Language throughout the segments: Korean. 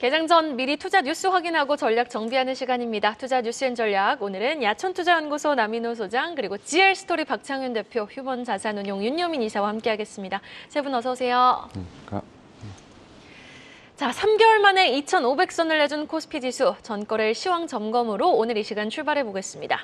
개장 전 미리 투자 뉴스 확인하고 전략 정비하는 시간입니다. 투자 뉴스앤전략. 오늘은 야천투자연구소 남인호 소장 그리고 GL스토리 박창윤 대표, 휴먼자산운용 윤여민 이사와 함께하겠습니다. 세 분 어서 오세요. 자, 3개월 만에 2,500선을 내준 코스피 지수, 전거래일 시황 점검으로 오늘 이 시간 출발해 보겠습니다.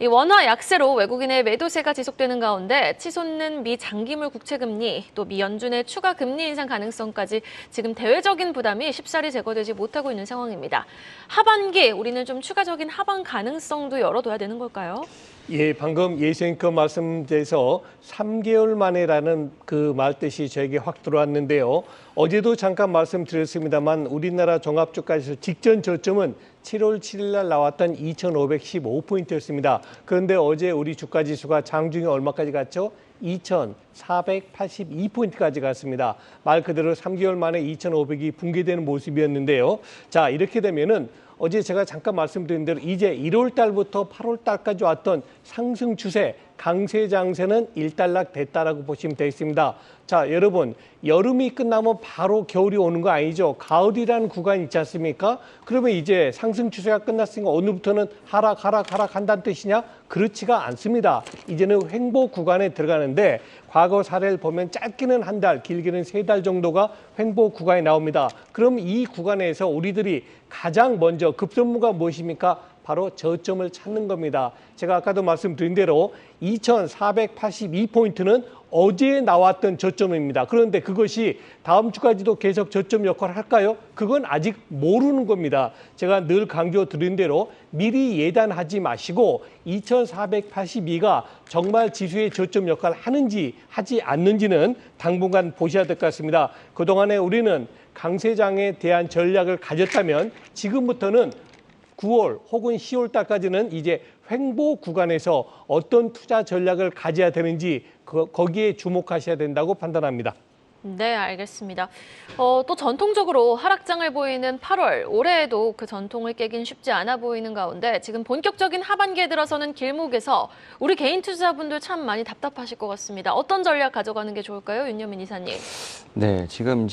이 원화 약세로 외국인의 매도세가 지속되는 가운데 치솟는 미 장기물 국채금리, 또 미 연준의 추가 금리 인상 가능성까지 지금 대외적인 부담이 쉽사리 제거되지 못하고 있는 상황입니다. 하반기 우리는 좀 추가적인 하방 가능성도 열어둬야 되는 걸까요? 예, 방금 예수님께 말씀드려서 3개월 만에라는 그 말뜻이 저에게 확 들어왔는데요. 어제도 잠깐 말씀드렸습니다만 우리나라 종합주가지수 직전 저점은 7월 7일 날 나왔던 2,515포인트였습니다. 그런데 어제 우리 주가지수가 장중에 얼마까지 갔죠? 2,482포인트까지 갔습니다. 말 그대로 3개월 만에 2,500이 붕괴되는 모습이었는데요. 자, 이렇게 되면은 어제 제가 잠깐 말씀드린 대로 이제 1월 달부터 8월 달까지 왔던 상승 추세, 강세 장세는 일단락 됐다라고 보시면 되겠습니다. 자, 여러분, 여름이 끝나면 바로 겨울이 오는 거 아니죠? 가을이라는 구간이 있지 않습니까? 그러면 이제 상승 추세가 끝났으니까 오늘부터는 하락한다는 뜻이냐? 그렇지가 않습니다. 이제는 횡보 구간에 들어가는데 과거 사례를 보면 짧게는 한 달, 길게는 3달 정도가 횡보 구간이 나옵니다. 그럼 이 구간에서 우리들이 가장 먼저 급선무가 무엇입니까? 바로 저점을 찾는 겁니다. 제가 아까도 말씀드린 대로 2,482포인트는 어제 나왔던 저점입니다. 그런데 그것이 다음 주까지도 계속 저점 역할을 할까요? 그건 아직 모르는 겁니다. 제가 늘 강조드린 대로 미리 예단하지 마시고 2,482가 정말 지수의 저점 역할을 하는지 하지 않는지는 당분간 보셔야 될 것 같습니다. 그동안에 우리는 강세장에 대한 전략을 가졌다면 지금부터는 9월 혹은 10월 달까지는 이제 횡보 구간에서 어떤 투자 전략을 가져야 되는지 거기에 주목하셔야 된다고 판단합니다. 네, 알겠습니다. 또 전통적으로 하락장을 보이는 8월, 올해에도 그 전통을 깨긴 쉽지 않아 보이는 가운데 지금 본격적인 하반기에 들어서는 길목에서 우리 개인 투자자분들 참 많이 답답하실 것 같습니다. 어떤 전략 가져가는 게 좋을까요, 윤여민 이사님? 네, 지금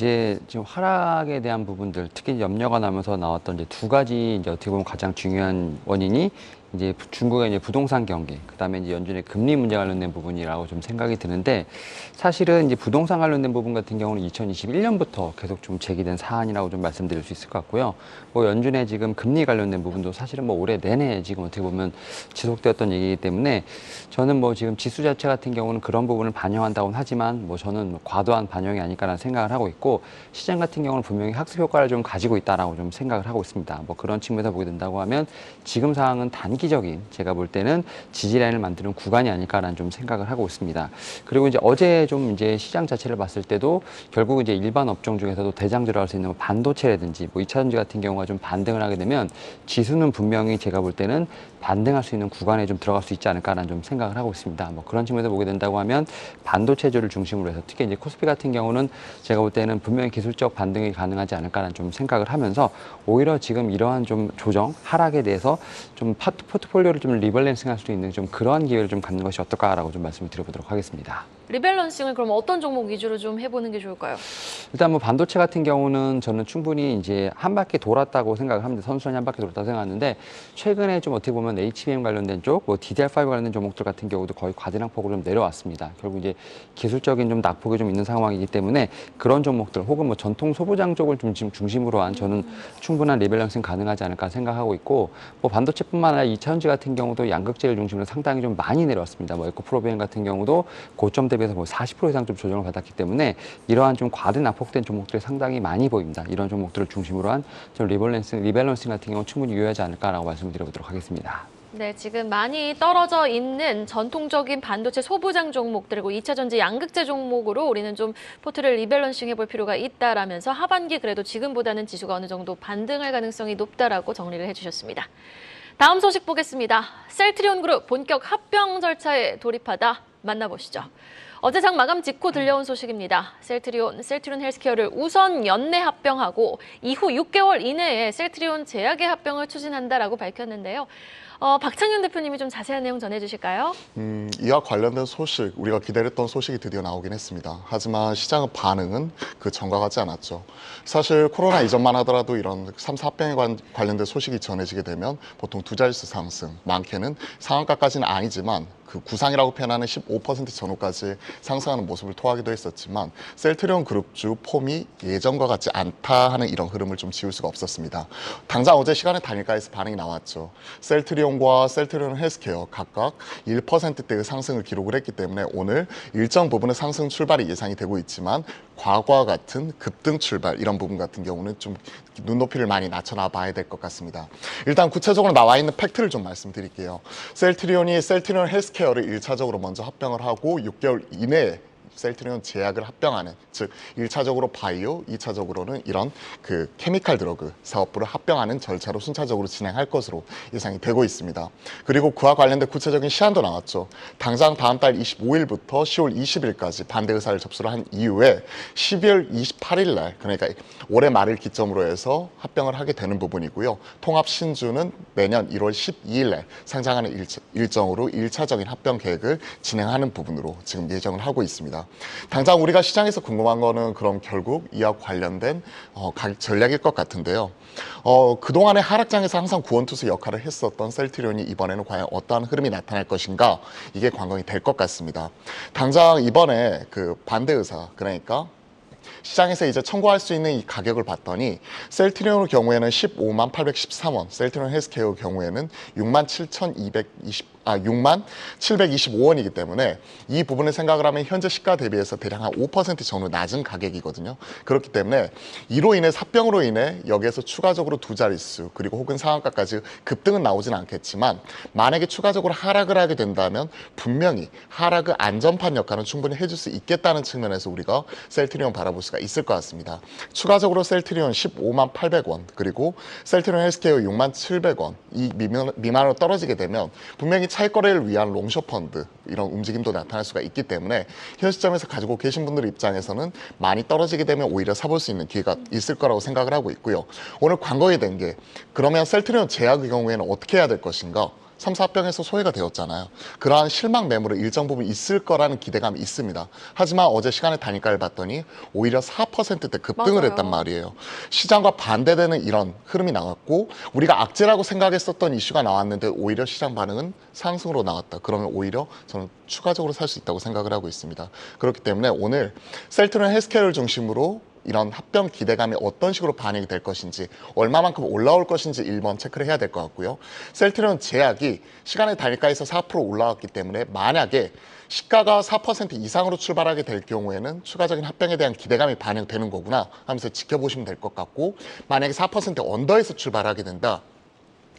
하락에 대한 부분들, 특히 염려가 나면서 나왔던 이제 두 가지 어떻게 보면 가장 중요한 원인이 이제 중국의 이제 부동산 경기, 그다음에 이제 연준의 금리 문제 관련된 부분이라고 좀 생각이 드는데, 사실은 이제 부동산 관련된 부분 같은 경우는 2021년부터 계속 좀 제기된 사안이라고 좀 말씀드릴 수 있을 것 같고요. 뭐 연준의 지금 금리 관련된 부분도 사실은 뭐 올해 내내 지금 어떻게 보면 지속되었던 얘기이기 때문에 저는 뭐 지금 지수 자체 같은 경우는 그런 부분을 반영한다고는 하지만 뭐 저는 과도한 반영이 아닐까라는 생각을 하고 있고, 시장 같은 경우는 분명히 학습 효과를 좀 가지고 있다라고 좀 생각을 하고 있습니다. 뭐 그런 측면에서 보게 된다고 하면 지금 상황은 단기적인, 제가 볼 때는 지지라인을 만드는 구간이 아닐까라는 좀 생각을 하고 있습니다. 그리고 이제 어제 좀 이제 시장 자체를 봤을 때도 결국 이제 일반 업종 중에서도 대장 들어갈 수 있는 반도체라든지 뭐 2차전지 같은 경우가 좀 반등을 하게 되면 지수는 분명히 제가 볼 때는 반등할 수 있는 구간에 좀 들어갈 수 있지 않을까라는 좀 생각을 하고 있습니다. 뭐 그런 측면에서 보게 된다고 하면 반도체주를 중심으로 해서 특히 이제 코스피 같은 경우는 제가 볼 때는 분명히 기술적 반등이 가능하지 않을까라는 좀 생각을 하면서 오히려 지금 이러한 좀 조정, 하락에 대해서 좀 포트폴리오를 좀 리밸런싱할 수 있는 좀 그러한 기회를 좀 갖는 것이 어떨까라고 좀 말씀을 드려보도록 하겠습니다. 리밸런싱을 그럼 어떤 종목 위주로 좀 해보는 게 좋을까요? 일단 뭐 반도체 같은 경우는 저는 충분히 이제 한 바퀴 돌았다고 생각을 합니다. 선수단이 한 바퀴 돌았다고 생각하는데, 최근에 좀 어떻게 보면 HBM 관련된 쪽, 뭐 DDR5 관련된 종목들 같은 경우도 거의 과대량폭으로 좀 내려왔습니다. 결국 이제 기술적인 좀 낙폭이 좀 있는 상황이기 때문에 그런 종목들 혹은 뭐 전통 소부장 쪽을 좀 지금 중심으로 한 저는 충분한 리밸런싱 가능하지 않을까 생각하고 있고, 뭐 반도체뿐만 아니라 2차전지 같은 경우도 양극재를 중심으로 상당히 좀 많이 내려왔습니다. 뭐 에코프로비엠 같은 경우도 고점 대비해서 뭐 40% 이상 좀 조정을 받았기 때문에 이러한 좀 과대 낙폭된 종목들이 상당히 많이 보입니다. 이런 종목들을 중심으로 한 좀 리밸런싱 같은 경우는 충분히 유효하지 않을까라고 말씀을 드려보도록 하겠습니다. 네, 지금 많이 떨어져 있는 전통적인 반도체 소부장 종목들, 그리고 2차전지 양극재 종목으로 우리는 좀 포트를 리밸런싱 해볼 필요가 있다라면서 하반기 그래도 지금보다는 지수가 어느 정도 반등할 가능성이 높다라고 정리를 해주셨습니다. 다음 소식 보겠습니다. 셀트리온 그룹 본격 합병 절차에 돌입하다, 만나보시죠. 어제 장 마감 직후 들려온 소식입니다. 셀트리온 헬스케어를 우선 연내 합병하고 이후 6개월 이내에 셀트리온 제약의 합병을 추진한다라고 밝혔는데요. 박창현 대표님이 좀 자세한 내용 전해주실까요? 이와 관련된 소식, 우리가 기다렸던 소식이 드디어 나오긴 했습니다. 하지만 시장의 반응은 그 전과 같지 않았죠. 사실 코로나 이전만 하더라도 이런 3, 4병에 관련된 소식이 전해지게 되면 보통 두 자릿수 상승, 많게는 상한가까지는 아니지만 그 구상이라고 표현하는 15% 전후까지 상승하는 모습을 토하기도 했었지만 셀트리온 그룹주 폼이 예전과 같지 않다 하는 이런 흐름을 좀 지울 수가 없었습니다. 당장 어제 시간의 단일가에서 반응이 나왔죠. 셀트리온과 셀트리온 헬스케어 각각 1%대의 상승을 기록을 했기 때문에 오늘 일정 부분의 상승 출발이 예상이 되고 있지만 과거와 같은 급등 출발 이런 부분 같은 경우는 좀 눈높이를 많이 낮춰놔 봐야 될 것 같습니다. 일단 구체적으로 나와 있는 팩트를 좀 말씀드릴게요. 셀트리온이 셀트리온 헬스케어를 1차적으로 먼저 합병을 하고 6개월 이내에 셀트리온 제약을 합병하는, 즉 1차적으로 바이오, 2차적으로는 이런 그 케미칼 드러그 사업부를 합병하는 절차로 순차적으로 진행할 것으로 예상이 되고 있습니다. 그리고 그와 관련된 구체적인 시한도 나왔죠. 당장 다음 달 25일부터 10월 20일까지 반대 의사를 접수를 한 이후에 12월 28일 날, 그러니까 올해 말을 기점으로 해서 합병을 하게 되는 부분이고요. 통합 신주는 내년 1월 12일 날 상장하는 일정으로 1차적인 합병 계획을 진행하는 부분으로 지금 예정을 하고 있습니다. 당장 우리가 시장에서 궁금한 거는 그럼 결국 이와 관련된 가격 전략일 것 같은데요. 그동안의 하락장에서 항상 구원투수 역할을 했었던 셀트리온이 이번에는 과연 어떠한 흐름이 나타날 것인가, 이게 관건이 될 것 같습니다. 당장 이번에 그 반대 의사, 그러니까 시장에서 이제 청구할 수 있는 이 가격을 봤더니 셀트리온의 경우에는 15만 813원, 셀트리온 헬스케어의 경우에는 6만 725원이기 때문에 이 부분을 생각을 하면 현재 시가 대비해서 대략 한 5% 전후 낮은 가격이거든요. 그렇기 때문에 이로 인해 합병으로 인해 여기에서 추가적으로 두 자릿수 그리고 혹은 상한가까지 급등은 나오진 않겠지만 만약에 추가적으로 하락을 하게 된다면 분명히 하락의 안전판 역할은 충분히 해줄 수 있겠다는 측면에서 우리가 셀트리온 바라볼 수가 있을 것 같습니다. 추가적으로 셀트리온 15만 800원 그리고 셀트리온 헬스케어 6만 700원 이 미만으로 떨어지게 되면 분명히 차익거래를 위한 롱숏 펀드 이런 움직임도 나타날 수가 있기 때문에 현 시점에서 가지고 계신 분들 입장에서는 많이 떨어지게 되면 오히려 사볼 수 있는 기회가 있을 거라고 생각을 하고 있고요. 오늘 관건이 된 게 그러면 셀트리온 제약의 경우에는 어떻게 해야 될 것인가? 3, 4병에서 소외가 되었잖아요. 그러한 실망 매물이 일정 부분 있을 거라는 기대감이 있습니다. 하지만 어제 시간의 단일가를 봤더니 오히려 4%대 급등을 맞아요. 했단 말이에요. 시장과 반대되는 이런 흐름이 나왔고 우리가 악재라고 생각했었던 이슈가 나왔는데 오히려 시장 반응은 상승으로 나왔다. 그러면 오히려 저는 추가적으로 살 수 있다고 생각을 하고 있습니다. 그렇기 때문에 오늘 셀트리온 헬스케어를 중심으로 이런 합병 기대감이 어떤 식으로 반영이 될 것인지 얼마만큼 올라올 것인지 1번 체크를 해야 될 것 같고요. 셀트리온 제약이 시간의 단일가에서 4% 올라왔기 때문에 만약에 시가가 4% 이상으로 출발하게 될 경우에는 추가적인 합병에 대한 기대감이 반영되는 거구나 하면서 지켜보시면 될 것 같고 만약에 4% 언더에서 출발하게 된다.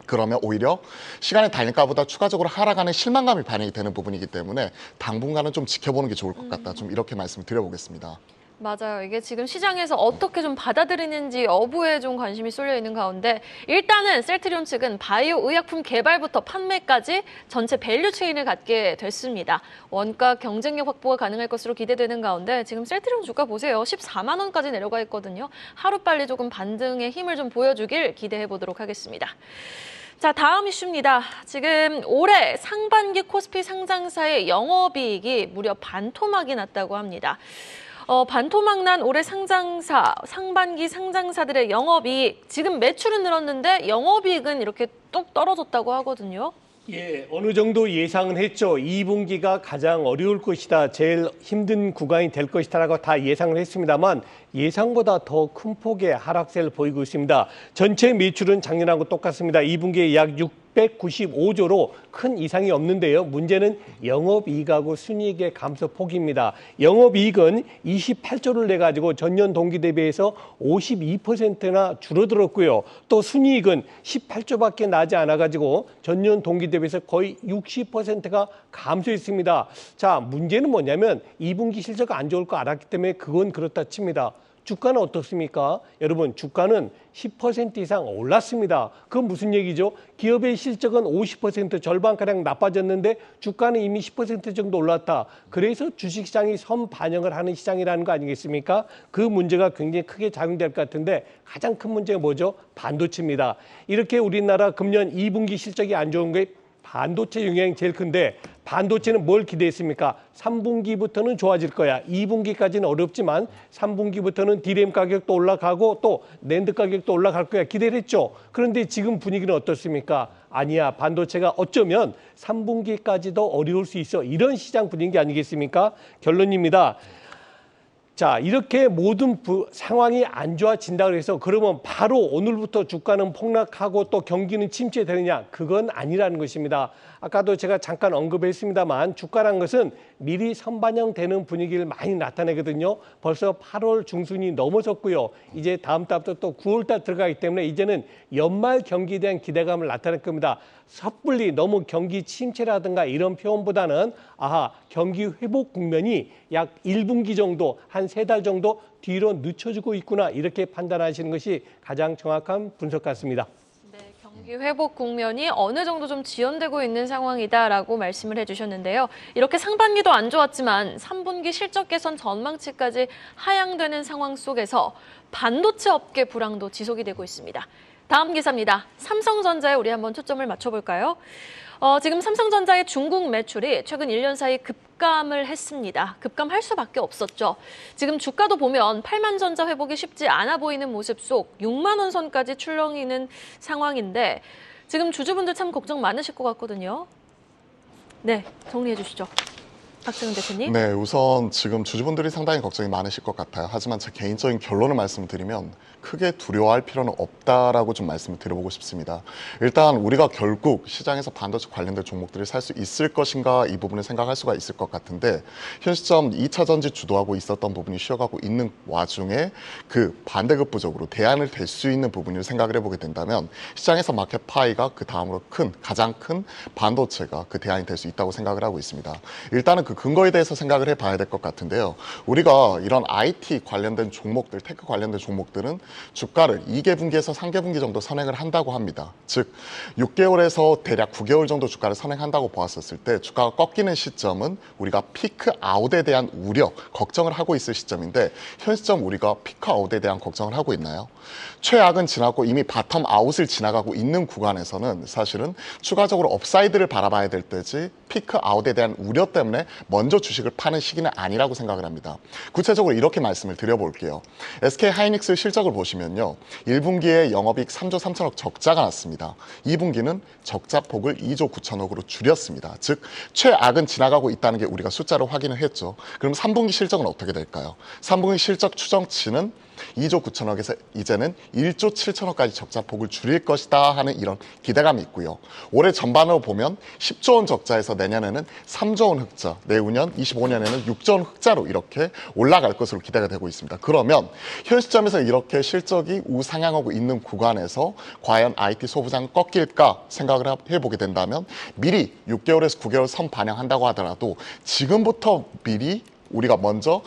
그러면 오히려 시간의 단일가보다 추가적으로 하락하는 실망감이 반영이 되는 부분이기 때문에 당분간은 좀 지켜보는 게 좋을 것 같다. 좀 이렇게 말씀을 드려보겠습니다. 맞아요. 이게 지금 시장에서 어떻게 좀 받아들이는지 여부에 좀 관심이 쏠려 있는 가운데 일단은 셀트리온 측은 바이오 의약품 개발부터 판매까지 전체 밸류 체인을 갖게 됐습니다. 원가 경쟁력 확보가 가능할 것으로 기대되는 가운데 지금 셀트리온 주가 보세요. 14만 원까지 내려가 있거든요. 하루빨리 조금 반등의 힘을 좀 보여주길 기대해 보도록 하겠습니다. 자, 다음 이슈입니다. 지금 올해 상반기 코스피 상장사의 영업이익이 무려 반토막이 났다고 합니다. 반토막 난 올해 상반기 상장사들의 영업이익, 지금 매출은 늘었는데 영업이익은 이렇게 뚝 떨어졌다고 하거든요. 예, 어느 정도 예상은 했죠. 2분기가 가장 어려울 것이다. 제일 힘든 구간이 될 것이다라고 다 예상을 했습니다만 예상보다 더 큰 폭의 하락세를 보이고 있습니다. 전체 매출은 작년하고 똑같습니다. 2분기에 약 695조로 큰 이상이 없는데요. 문제는 영업이익하고 순이익의 감소 폭입니다. 영업이익은 28조를 내가지고 전년 동기 대비해서 52%나 줄어들었고요. 또 순이익은 18조밖에 나지 않아가지고 전년 동기 대비해서 거의 60%가 감소했습니다. 자, 문제는 뭐냐면 2분기 실적 안 좋을 거 알았기 때문에 그건 그렇다 칩니다. 주가는 어떻습니까? 여러분, 주가는 10% 이상 올랐습니다. 그건 무슨 얘기죠? 기업의 실적은 50% 절반가량 나빠졌는데 주가는 이미 10% 정도 올랐다. 그래서 주식시장이 선반영을 하는 시장이라는 거 아니겠습니까? 그 문제가 굉장히 크게 작용될 것 같은데 가장 큰 문제가 뭐죠? 반도체입니다. 이렇게 우리나라 금년 2분기 실적이 안 좋은 게 반도체 영향이 제일 큰데 반도체는 뭘 기대했습니까? 3분기부터는 좋아질 거야. 2분기까지는 어렵지만 3분기부터는 디램 가격도 올라가고 또 낸드 가격도 올라갈 거야. 기대를 했죠. 그런데 지금 분위기는 어떻습니까? 아니야. 반도체가 어쩌면 3분기까지도 어려울 수 있어. 이런 시장 분위기 아니겠습니까? 결론입니다. 자, 이렇게 모든 상황이 안 좋아진다 그래서 그러면 바로 오늘부터 주가는 폭락하고 또 경기는 침체되느냐? 그건 아니라는 것입니다. 아까도 제가 잠깐 언급했습니다만 주가란 것은 미리 선반영되는 분위기를 많이 나타내거든요. 벌써 8월 중순이 넘어섰고요. 이제 다음 달부터 또 9월 달 들어가기 때문에 이제는 연말 경기에 대한 기대감을 나타낼 겁니다. 섣불리 너무 경기 침체라든가 이런 표현보다는 경기 회복 국면이 약 1분기 정도, 한 3달 정도 뒤로 늦춰지고 있구나 이렇게 판단하시는 것이 가장 정확한 분석 같습니다. 네, 경기 회복 국면이 어느 정도 좀 지연되고 있는 상황이다라고 말씀을 해주셨는데요. 이렇게 상반기도 안 좋았지만 3분기 실적 개선 전망치까지 하향되는 상황 속에서 반도체 업계 불황도 지속이 되고 있습니다. 다음 기사입니다. 삼성전자에 우리 한번 초점을 맞춰볼까요? 지금 삼성전자의 중국 매출이 최근 1년 사이 급감을 했습니다. 급감할 수밖에 없었죠. 지금 주가도 보면 8만 전자 회복이 쉽지 않아 보이는 모습 속 6만 원 선까지 출렁이는 상황인데 지금 주주분들 참 걱정 많으실 것 같거든요. 네, 정리해 주시죠. 박승훈 대표님. 네, 우선 지금 주주분들이 상당히 걱정이 많으실 것 같아요. 하지만 제 개인적인 결론을 말씀드리면 크게 두려워할 필요는 없다라고 좀 말씀을 드려보고 싶습니다. 일단 우리가 결국 시장에서 반도체 관련된 종목들을 살 수 있을 것인가 이 부분을 생각할 수가 있을 것 같은데 현 시점 2차 전지 주도하고 있었던 부분이 쉬어가고 있는 와중에 그 반대급부적으로 대안을 될 수 있는 부분을 생각을 해보게 된다면 시장에서 마켓 파이가 그 다음으로 가장 큰 반도체가 그 대안이 될 수 있다고 생각을 하고 있습니다. 일단은 그 근거에 대해서 생각을 해봐야 될 것 같은데요. 우리가 이런 IT 관련된 종목들, 테크 관련된 종목들은 주가를 2개 분기에서 3개 분기 정도 선행을 한다고 합니다. 즉 6개월에서 대략 9개월 정도 주가를 선행한다고 보았었을 때 주가가 꺾이는 시점은 우리가 피크 아웃에 대한 우려, 걱정을 하고 있을 시점인데 현 시점 우리가 피크 아웃에 대한 걱정을 하고 있나요? 최악은 지나고 이미 바텀 아웃을 지나가고 있는 구간에서는 사실은 추가적으로 업사이드를 바라봐야 될 때지 피크 아웃에 대한 우려 때문에 먼저 주식을 파는 시기는 아니라고 생각을 합니다. 구체적으로 이렇게 말씀을 드려볼게요. SK 하이닉스 실적을 보시면요. 1분기에 영업이익 3조 3천억 적자가 났습니다. 2분기는 적자폭을 2조 9천억으로 줄였습니다. 즉 최악은 지나가고 있다는 게 우리가 숫자로 확인을 했죠. 그럼 3분기 실적은 어떻게 될까요? 3분기 실적 추정치는 2조 9천억에서 이제는 1조 7천억까지 적자폭을 줄일 것이다 하는 이런 기대감이 있고요. 올해 전반으로 보면 10조 원 적자에서 내년에는 3조 원 흑자, 내후년 25년에는 6조 원 흑자로 이렇게 올라갈 것으로 기대가 되고 있습니다. 그러면 현 시점에서 이렇게 실적이 우상향하고 있는 구간에서 과연 IT 소부장 꺾일까 생각을 해보게 된다면 미리 6개월에서 9개월 선 반영한다고 하더라도 지금부터 미리 우리가 먼저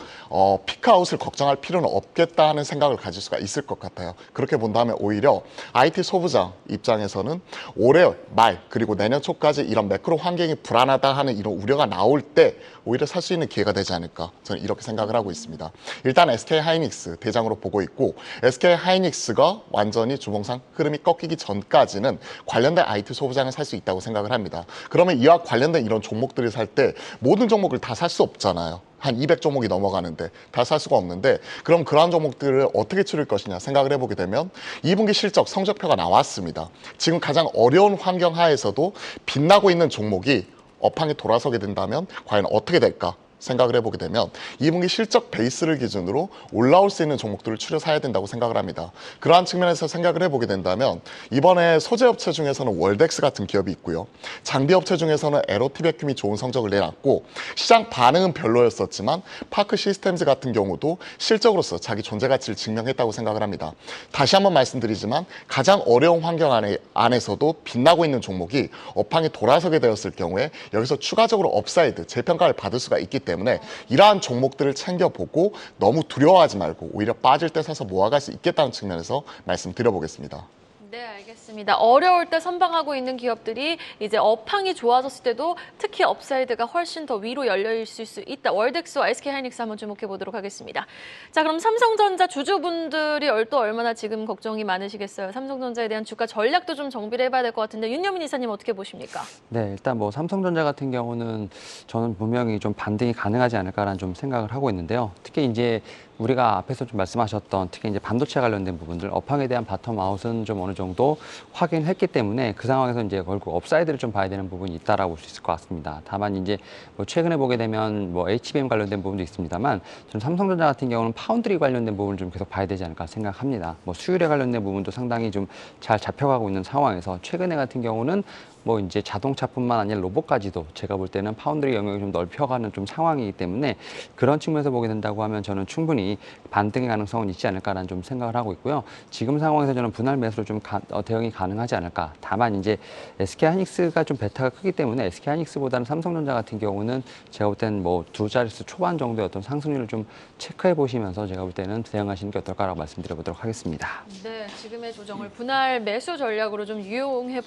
피크아웃을 걱정할 필요는 없겠다 하는 생각을 가질 수가 있을 것 같아요. 그렇게 본다면 오히려 IT 소부장 입장에서는 올해 말 그리고 내년 초까지 이런 매크로 환경이 불안하다 하는 이런 우려가 나올 때 오히려 살 수 있는 기회가 되지 않을까 저는 이렇게 생각을 하고 있습니다. 일단 SK 하이닉스 대장으로 보고 있고 SK 하이닉스가 완전히 주봉상 흐름이 꺾이기 전까지는 관련된 IT 소부장을 살 수 있다고 생각을 합니다. 그러면 이와 관련된 이런 종목들을 살 때 모든 종목을 다 살 수 없잖아요. 한 200종목이 넘어가는데 다 살 수가 없는데 그럼 그러한 종목들을 어떻게 치를 것이냐 생각을 해보게 되면 2분기 실적 성적표가 나왔습니다. 지금 가장 어려운 환경 하에서도 빛나고 있는 종목이 업황에 돌아서게 된다면 과연 어떻게 될까? 생각을 해보게 되면 2분기 실적 베이스를 기준으로 올라올 수 있는 종목들을 추려 사야 된다고 생각을 합니다. 그러한 측면에서 생각을 해보게 된다면 이번에 소재업체 중에서는 월덱스 같은 기업이 있고요. 장비업체 중에서는 에로티베큐이 좋은 성적을 내놨고 시장 반응은 별로였었지만 파크 시스템즈 같은 경우도 실적으로서 자기 존재 가치를 증명했다고 생각을 합니다. 다시 한번 말씀드리지만 가장 어려운 환경 안에서도 빛나고 있는 종목이 업황이 돌아서게 되었을 경우에 여기서 추가적으로 업사이드, 재평가를 받을 수가 있기 때문에 이러한 종목들을 챙겨보고 너무 두려워하지 말고 오히려 빠질 때 사서 모아갈 수 있겠다는 측면에서 말씀드려보겠습니다. 네, 알겠습니다. 어려울 때 선방하고 있는 기업들이 이제 업황이 좋아졌을 때도 특히 업사이드가 훨씬 더 위로 열려 있을 수 있다. 월덱스와 SK하이닉스 한번 주목해 보도록 하겠습니다. 자, 그럼 삼성전자 주주분들이 또 얼마나 지금 걱정이 많으시겠어요. 삼성전자에 대한 주가 전략도 좀 정비를 해봐야 될 것 같은데 윤여민 이사님 어떻게 보십니까? 네, 일단 뭐 삼성전자 같은 경우는 저는 분명히 좀 반등이 가능하지 않을까라는 좀 생각을 하고 있는데요. 특히 이제 우리가 앞에서 좀 말씀하셨던 특히 이제 반도체 관련된 부분들 업황에 대한 바텀 아웃은 좀 어느 정도 확인했기 때문에 그 상황에서 이제 결국 업사이드를 좀 봐야 되는 부분이 있다라고 볼 수 있을 것 같습니다. 다만 이제 뭐 최근에 보게 되면 뭐 HBM 관련된 부분도 있습니다만 저는 삼성전자 같은 경우는 파운드리 관련된 부분을 좀 계속 봐야 되지 않을까 생각합니다. 뭐 수율에 관련된 부분도 상당히 좀 잘 잡혀가고 있는 상황에서 최근에 같은 경우는 뭐 이제 자동차뿐만 아니라 로봇까지도 제가 볼 때는 파운드리 영역이 좀 넓혀가는 좀 상황이기 때문에 그런 측면에서 보게 된다고 하면 저는 충분히 반등의 가능성은 있지 않을까라는 좀 생각을 하고 있고요. 지금 상황에서 저는 분할 매수로 좀 대응이 가능하지 않을까. 다만 이제 SK하이닉스가 좀 베타가 크기 때문에 SK하이닉스보다는 삼성전자 같은 경우는 제가 볼 때는 뭐 두 자릿수 초반 정도의 어떤 상승률을 좀 체크해 보시면서 제가 볼 때는 대응하시는 게 어떨까라고 말씀드려 보도록 하겠습니다. 네, 지금의 조정을 분할 매수 전략으로 좀 이용해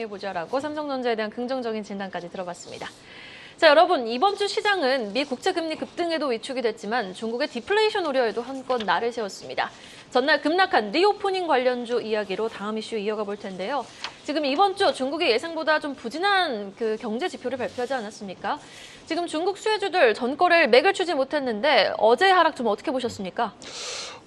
보자라고 삼성전자에 대한 긍정적인 진단까지 들어봤습니다. 자, 여러분, 이번 주 시장은 미 국채 금리 급등에도 위축이 됐지만 중국의 디플레이션 우려에도 한껏 날을 세웠습니다. 전날 급락한 리오프닝 관련주 이야기로 다음 이슈 이어가 볼 텐데요. 지금 이번 주 중국이 예상보다 좀 부진한 그 경제 지표를 발표하지 않았습니까? 지금 중국 수혜주들 전거래를 맥을 추지 못했는데 어제 하락 좀 어떻게 보셨습니까?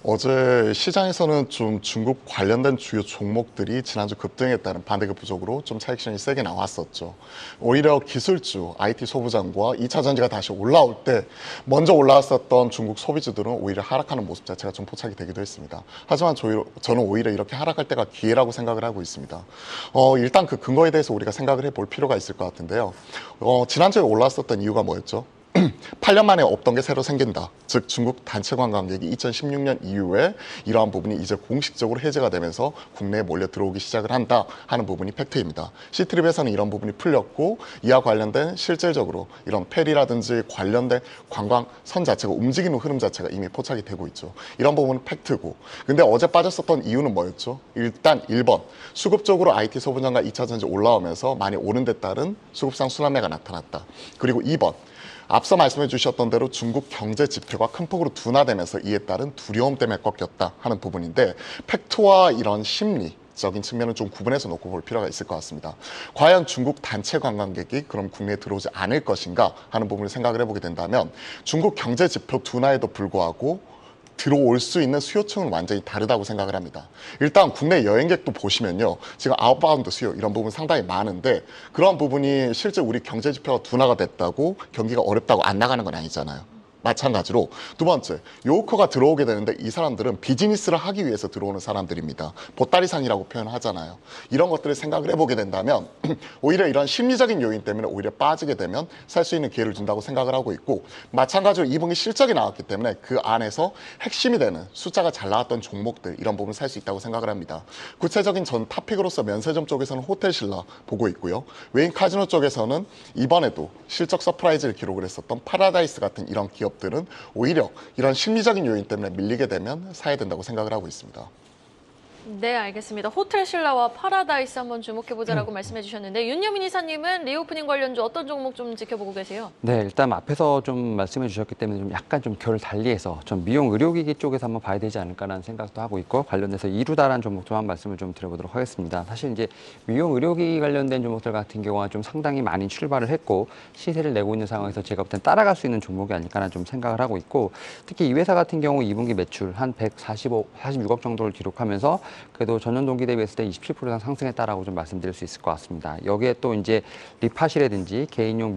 어제 시장에서는 좀 중국 관련된 주요 종목들이 지난주 급등에 따른 반대급 부족으로 좀 차익 실현이 세게 나왔었죠. 오히려 기술주, IT 소부장과 2차 전지가 다시 올라올 때 먼저 올라왔었던 중국 소비주들은 오히려 하락하는 모습 자체가 좀 포착이 되기도 했습니다. 하지만 저는 오히려 이렇게 하락할 때가 기회라고 생각을 하고 있습니다. 일단 그 근거에 대해서 우리가 생각을 해볼 필요가 있을 것 같은데요. 지난주에 올라왔었던 이유가 뭐였죠? 8년 만에 없던 게 새로 생긴다. 즉 중국 단체 관광객이 2016년 이후에 이러한 부분이 이제 공식적으로 해제가 되면서 국내에 몰려 들어오기 시작을 한다 하는 부분이 팩트입니다. 시트립에서는 이런 부분이 풀렸고 이와 관련된 실질적으로 이런 페리라든지 관련된 관광선 자체가 움직이는 흐름 자체가 이미 포착이 되고 있죠. 이런 부분은 팩트고. 근데 어제 빠졌었던 이유는 뭐였죠? 일단 1번 수급적으로 IT 소분장과 2차 전지 올라오면서 많이 오른 데 따른 수급상 순환매가 나타났다. 그리고 2번 앞서 말씀해 주셨던 대로 중국 경제 지표가 큰 폭으로 둔화되면서 이에 따른 두려움 때문에 꺾였다 하는 부분인데 팩트와 이런 심리적인 측면은 좀 구분해서 놓고 볼 필요가 있을 것 같습니다. 과연 중국 단체 관광객이 그럼 국내에 들어오지 않을 것인가 하는 부분을 생각을 해보게 된다면 중국 경제 지표 둔화에도 불구하고 들어올 수 있는 수요층은 완전히 다르다고 생각을 합니다. 일단 국내 여행객도 보시면요. 지금 아웃바운드 수요 이런 부분 상당히 많은데 그런 부분이 실제 우리 경제 지표가 둔화가 됐다고 경기가 어렵다고 안 나가는 건 아니잖아요. 마찬가지로 두 번째, 요커가 들어오게 되는데 이 사람들은 비즈니스를 하기 위해서 들어오는 사람들입니다. 보따리상이라고 표현하잖아요. 이런 것들을 생각을 해보게 된다면 오히려 이런 심리적인 요인 때문에 오히려 빠지게 되면 살 수 있는 기회를 준다고 생각을 하고 있고 마찬가지로 2분기 실적이 나왔기 때문에 그 안에서 핵심이 되는 숫자가 잘 나왔던 종목들 이런 부분을 살 수 있다고 생각을 합니다. 구체적인 전 탑픽으로서 면세점 쪽에서는 호텔신라 보고 있고요. 외인 카지노 쪽에서는 이번에도 실적 서프라이즈를 기록을 했었던 파라다이스 같은 이런 기업 들은 오히려 이런 심리적인 요인 때문에 밀리게 되면 사야 된다고 생각을 하고 있습니다. 네, 알겠습니다. 호텔 신라와 파라다이스 한번 주목해보자라고 말씀해 주셨는데 윤여민 이사님은 리오프닝 관련주 어떤 종목 좀 지켜보고 계세요? 네, 일단 앞에서 좀 말씀해 주셨기 때문에 좀 약간 좀 결을 달리해서 좀 미용 의료기기 쪽에서 한번 봐야 되지 않을까라는 생각도 하고 있고 관련해서 이루다라는 종목 좀 한 말씀을 좀 드려보도록 하겠습니다. 사실 이제 미용 의료기기 관련된 종목들 같은 경우는 좀 상당히 많이 출발을 했고 시세를 내고 있는 상황에서 제가 볼 땐 따라갈 수 있는 종목이 아닐까라는 좀 생각을 하고 있고 특히 이 회사 같은 경우 2분기 매출 한 146억 정도를 기록하면서 그래도 전년 동기 대비했을 때 27% 이상 상승했다라고 좀 말씀드릴 수 있을 것 같습니다. 여기에 또 이제 리팟이라든지 개인용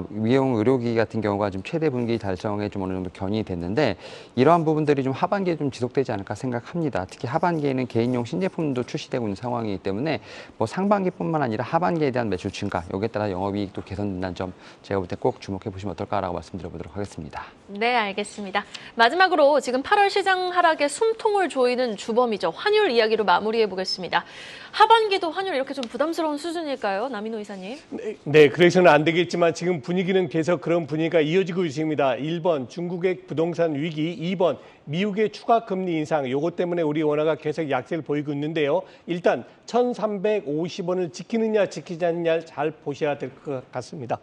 미용 의료기기 같은 경우가 좀 최대 분기 달성에 좀 어느 정도 견인이 됐는데 이러한 부분들이 좀 하반기에 좀 지속되지 않을까 생각합니다. 특히 하반기에는 개인용 신제품도 출시되고 있는 상황이기 때문에 뭐 상반기뿐만 아니라 하반기에 대한 매출 증가 여기에 따라 영업이익도 개선된다는 점 제가 볼 때 꼭 주목해 보시면 어떨까라고 말씀드려보도록 하겠습니다. 네, 알겠습니다. 마지막으로 지금 8월 시장 하락에 숨통을 조이는 주범이죠. 환율 이야기로 마무리해 보겠습니다. 하반기도 환율 이렇게 좀 부담스러운 수준일까요? 남인호 이사님? 네, 그래서는 안 되겠지만 지금 지금 분위기는 계속 그런 분위기가 이어지고 있습니다. 1번 중국의 부동산 위기, 2번 미국의 추가 금리 인상. 요것 때문에 우리 원화가 계속 약세를 보이고 있는데요. 일단 1,350원을 지키느냐 지키지 않느냐 잘 보셔야 될 것 같습니다.